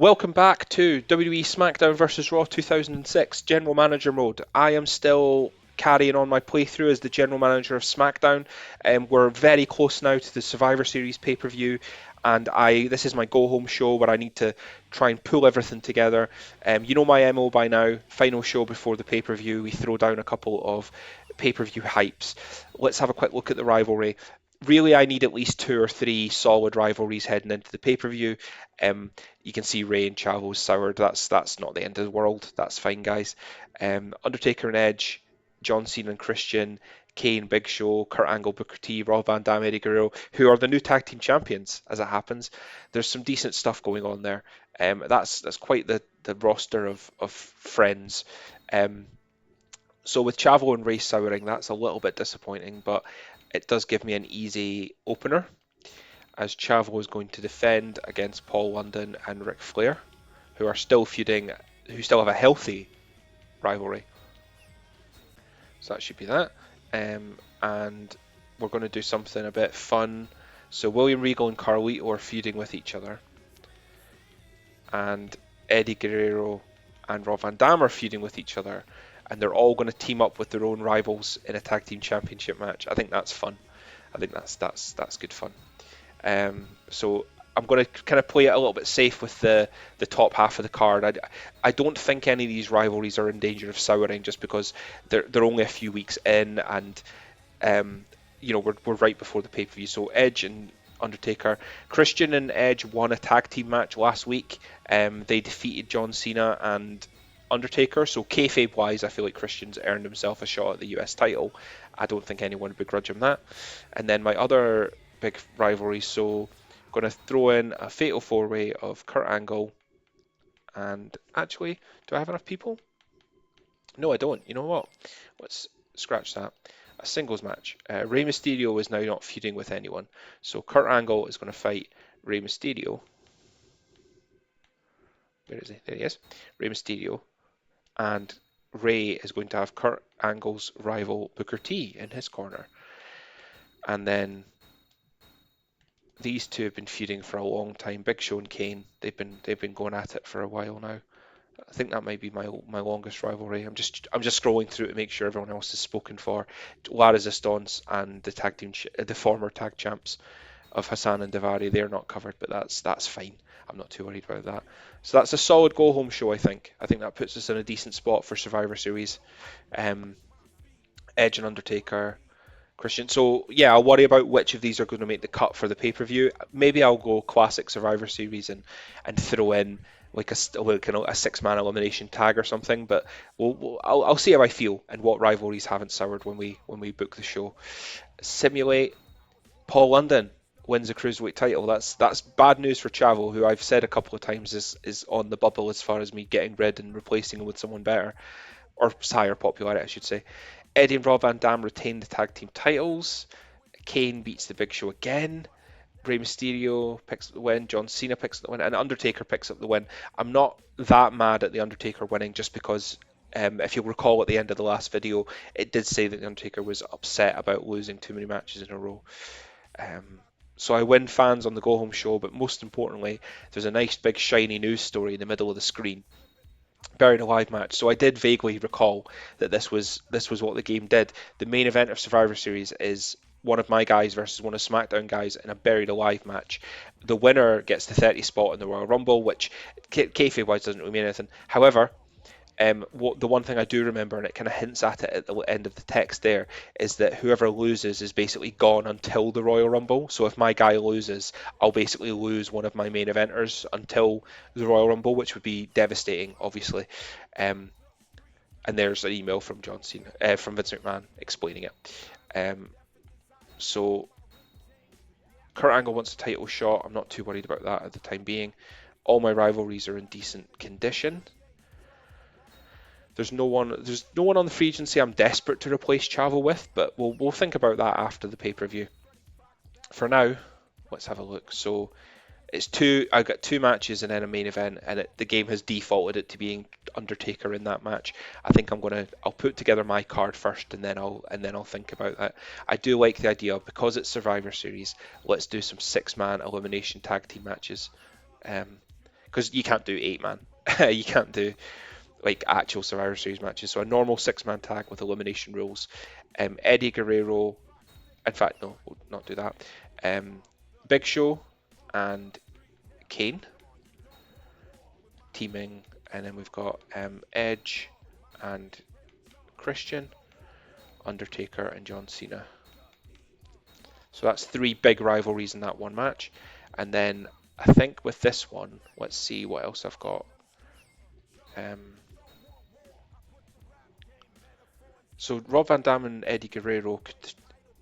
Welcome back to WWE Smackdown vs. Raw 2006 General Manager mode. I am still carrying on my playthrough as the General Manager of SmackDown, and we're very close now to the Survivor Series pay-per-view. And this is my go-home show where I need to try and pull everything together. You know my MO by now. Final show before the pay-per-view, we throw down a couple of pay-per-view hypes. Let's have a quick look at the rivalry. Really, I need at least two or three solid rivalries heading into the pay-per-view. Um, you can see Ray and Chavo's soured. That's not the end of the world. That's fine, guys. Undertaker and Edge, John Cena and Christian, Kane, Big Show, Kurt Angle, Booker T, Rob Van Dam, Eddie Guerrero, who are the new tag team champions, as it happens. There's some decent stuff going on there. That's quite the roster of friends. Um, so with Chavo and Ray souring, that's a little bit disappointing, but it does give me an easy opener, as Chavo is going to defend against Paul London and Ric Flair, who are still feuding, who still have a healthy rivalry. So that should be that. And we're going to do something a bit fun. So William Regal and Carlito are feuding with each other, and Eddie Guerrero and Rob Van Dam are feuding with each other, and they're all going to team up with their own rivals in a tag team championship match. I think that's fun. I think that's good fun. So I'm going to kind of play it a little bit safe with the top half of the card. I don't think any of these rivalries are in danger of souring just because they're only a few weeks in, and we're right before the pay-per-view. So Edge and Undertaker, Christian and Edge won a tag team match last week. They defeated John Cena and Undertaker. So kayfabe wise, I feel like Christian's earned himself a shot at the US title. I don't think anyone would begrudge him that. And then my other big rivalry, so I'm going to throw in a fatal four-way of Kurt Angle, and actually, do I have enough people? No, I don't. You know what? Let's scratch that. A singles match. Rey Mysterio is now not feuding with anyone, so Kurt Angle is going to fight Rey Mysterio. Where is he? There he is. Rey Mysterio, and Rey is going to have Kurt Angle's rival Booker T in his corner, and then these two have been feuding for a long time. Big Show and Kane, they've been going at it for a while now. I think that might be my longest rivalry. I'm just scrolling through to make sure everyone else is spoken for. La Resistance and the tag team, the former tag champs of Hassan and Davari, they're not covered, but that's fine. I'm not too worried about that. So that's a solid go home show. I think that puts us in a decent spot for Survivor Series. Edge and Undertaker, Christian. So yeah, I'll worry about which of these are going to make the cut for the pay-per-view. Maybe I'll go classic Survivor Series and throw in like a six-man elimination tag or something. But I'll see how I feel and what rivalries haven't soured when we book the show. Simulate. Paul London wins the cruiserweight title. That's bad news for Chavo, who I've said a couple of times is on the bubble as far as me getting rid and replacing him with someone better, or higher popularity, I should say. Eddie and Rob Van Dam retain the tag team titles. Kane beats the Big Show again. Rey Mysterio picks up the win. John Cena picks up the win, and Undertaker picks up the win. I'm not that mad at the Undertaker winning, just because if you'll recall at the end of the last video, it did say that the Undertaker was upset about losing too many matches in a row. So I win fans on the go home show, but most importantly, there's a nice big shiny news story in the middle of the screen. Buried Alive match. So I did vaguely recall that this was what the game did. The main event of Survivor Series is one of my guys versus one of SmackDown guys in a Buried Alive match. The winner gets the 30 spot in the Royal Rumble, which kayfabe wise doesn't really mean anything. However, the one thing I do remember, and it kind of hints at it at the end of the text there, is that whoever loses is basically gone until the Royal Rumble. So if my guy loses, I'll basically lose one of my main eventers until the Royal Rumble, which would be devastating, obviously. Um, and there's an email from John Cena, from Vince McMahon explaining it. So Kurt Angle wants a title shot. I'm not too worried about that at the time being. All my rivalries are in decent condition. There's no one on the free agency I'm desperate to replace Chavo with, but we'll think about that after the pay-per-view. For now, let's have a look. So I got two matches and then a main event, and the game has defaulted it to being Undertaker in that match. I think I'll put together my card first, and then I'll think about that. I do like the idea, because it's Survivor Series. Let's do some six-man elimination tag team matches. because you can't do 8 man. You can't do like actual Survivor Series matches. So a normal 6 man tag with elimination rules. Eddie Guerrero. In fact, no, we'll not do that. Um, Big Show and Kane teaming, and then we've got Edge and Christian, Undertaker and John Cena. So that's 3 big rivalries in that one match. And then I think with this one, let's see what else I've got. Um, so Rob Van Dam and Eddie Guerrero could,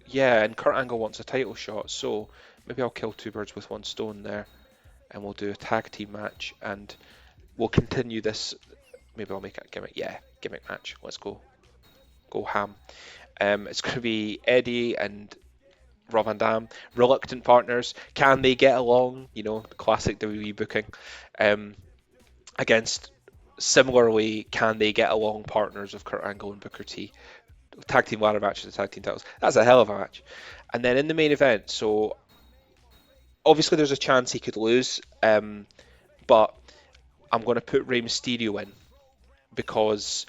yeah, and Kurt Angle wants a title shot, so maybe I'll kill 2 birds with 1 stone there, and we'll do a tag team match, and we'll continue this. Maybe I'll make it a gimmick. Yeah, gimmick match. Let's go ham. It's going to be Eddie and Rob Van Dam, reluctant partners. Can they get along? You know, the classic WWE booking. Um, against similarly, can they get along partners of Kurt Angle and Booker T? Tag team ladder match for the tag team titles. That's a hell of a match. And then in the main event, so obviously there's a chance he could lose, but I'm going to put Rey Mysterio in because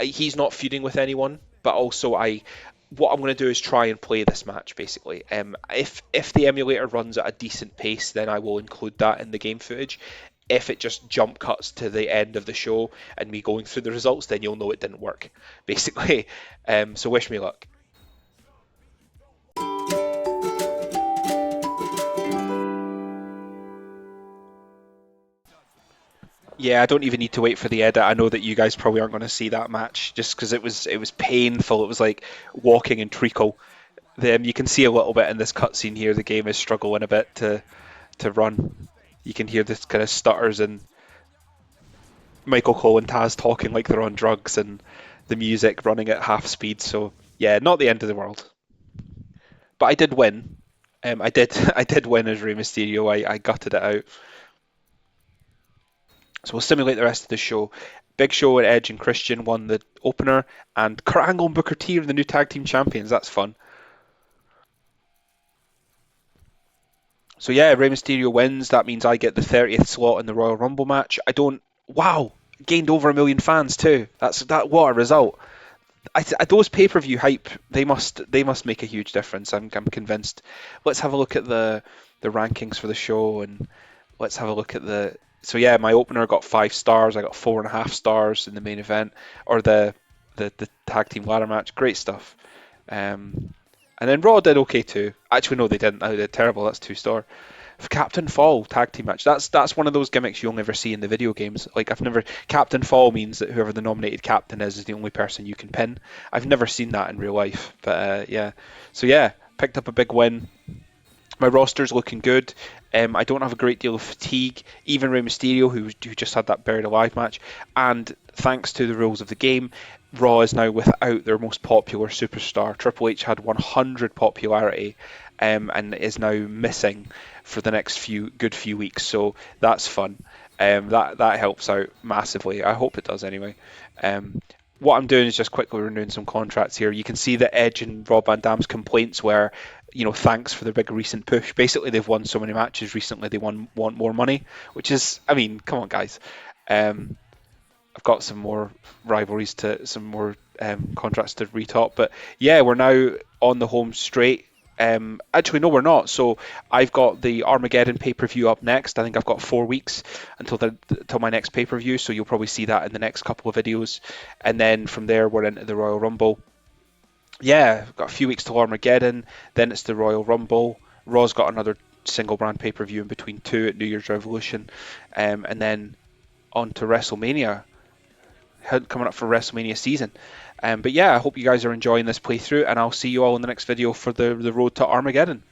he's not feuding with anyone, but also what I'm going to do is try and play this match basically. If the emulator runs at a decent pace, then I will include that in the game footage. If it just jump cuts to the end of the show and me going through the results, then you'll know it didn't work, basically. So wish me luck. Yeah, I don't even need to wait for the edit. I know that you guys probably aren't going to see that match just because it was painful. It was like walking in treacle. You can see a little bit in this cutscene here. The game is struggling a bit to run. You can hear this kind of stutters and Michael Cole and Taz talking like they're on drugs and the music running at half speed. So yeah, not the end of the world. But I did win. I did I did win as Rey Mysterio. I gutted it out. So we'll simulate the rest of the show. Big Show and Edge and Christian won the opener, and Kurt Angle and Booker T are the new tag team champions. That's fun. So yeah, Rey Mysterio wins. That means I get the 30th slot in the Royal Rumble match. I don't. Wow, gained over 1 million fans too. That's that. What a result! Those pay-per-view hype, they must make a huge difference. I'm convinced. Let's have a look at the rankings for the show, and let's have a look at the. So yeah, my opener got 5 stars. I got 4.5 stars in the main event, or the tag team ladder match. Great stuff. Um, and then Raw did okay too. Actually, no, they didn't. They did terrible. That's 2 star. Captain Fall tag team match. That's one of those gimmicks you'll never see in the video games. Like I've never Captain Fall means that whoever the nominated captain is the only person you can pin. I've never seen that in real life. But yeah, so yeah, picked up a big win. My roster's looking good. I don't have a great deal of fatigue. Even Rey Mysterio, who just had that buried alive match, and thanks to the rules of the game, Raw is now without their most popular superstar. Triple H had 100 popularity, and is now missing for the next few weeks. So that's fun. That helps out massively. I hope it does anyway. What I'm doing is just quickly renewing some contracts here. You can see that Edge and Rob Van Dam's complaints were, thanks for the big recent push. Basically, they've won so many matches recently, they want more money, which is, I mean, come on, guys. Um, I've got some more some more contracts to retop. But yeah, we're now on the home straight. Actually, no, we're not. So I've got the Armageddon pay-per-view up next. I think I've got 4 weeks until my next pay-per-view. So you'll probably see that in the next couple of videos. And then from there, we're into the Royal Rumble. Yeah, I've got a few weeks till Armageddon. Then it's the Royal Rumble. Raw's got another single brand pay-per-view in between two at New Year's Revolution. And then on to WrestleMania coming up for WrestleMania season. But yeah, I hope you guys are enjoying this playthrough, and I'll see you all in the next video for the road to Armageddon.